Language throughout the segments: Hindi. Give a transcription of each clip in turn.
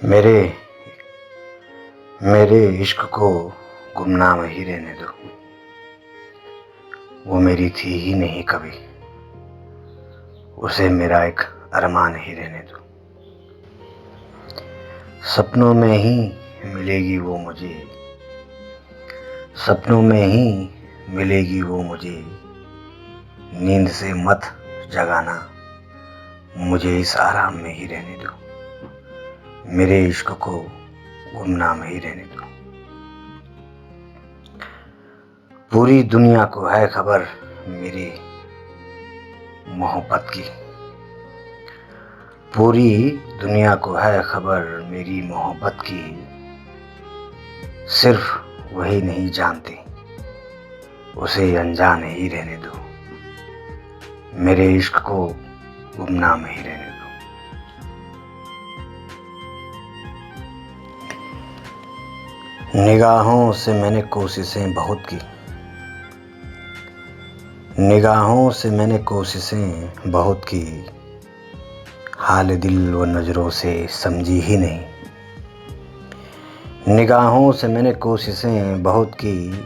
मेरे मेरे इश्क को गुमनाम ही रहने दो। वो मेरी थी ही नहीं कभी, उसे मेरा एक अरमान ही रहने दो। सपनों में ही मिलेगी वो मुझे, सपनों में ही मिलेगी वो मुझे। नींद से मत जगाना, मुझे इस आराम में ही रहने दो। मेरे इश्क को गुमनाम ही रहने दो। पूरी दुनिया को है खबर मेरी मोहब्बत की, पूरी दुनिया को है खबर मेरी मोहब्बत की। सिर्फ वही नहीं जानते, उसे अनजान ही रहने दो। मेरे इश्क को गुमनाम ही रहने दो। निगाहों से मैंने कोशिशें बहुत की, निगाहों से मैंने कोशिशें बहुत की। हाल दिल व नज़रों से समझी ही नहीं। निगाहों से मैंने कोशिशें बहुत की,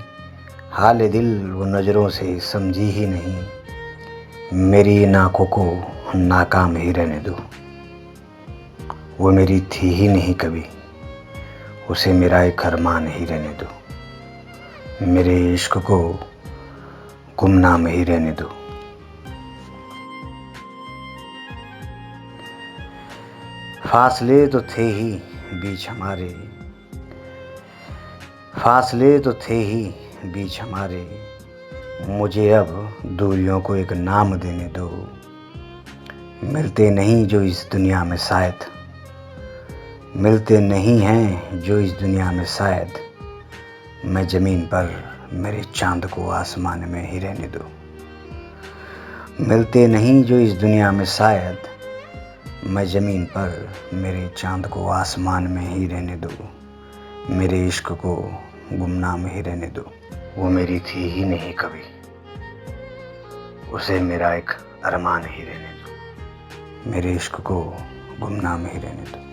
हाल दिल व नज़रों से समझी ही नहीं। मेरी इन आँखों को नाकाम ही रहने दो। वो मेरी थी ही नहीं कभी, उसे मेरा एक अरमान ही रहने दो। मेरे इश्क को गुमनाम ही रहने दो। फासले तो थे ही बीच हमारे, फासले तो थे ही बीच हमारे। मुझे अब दूरियों को एक नाम देने दो। मिलते नहीं जो इस दुनिया में शायद, मिलते नहीं हैं जो इस दुनिया में शायद। मैं ज़मीन पर मेरे चाँद को आसमान में ही रहने दो। मिलते नहीं जो इस दुनिया में शायद, मैं ज़मीन पर मेरे चाँद को आसमान में ही रहने दो। मेरे इश्क को गुमनाम ही रहने दो। वो मेरी थी ही नहीं कभी, उसे मेरा एक अरमान ही रहने दो। मेरे इश्क को गुमनाम ही रहने दो।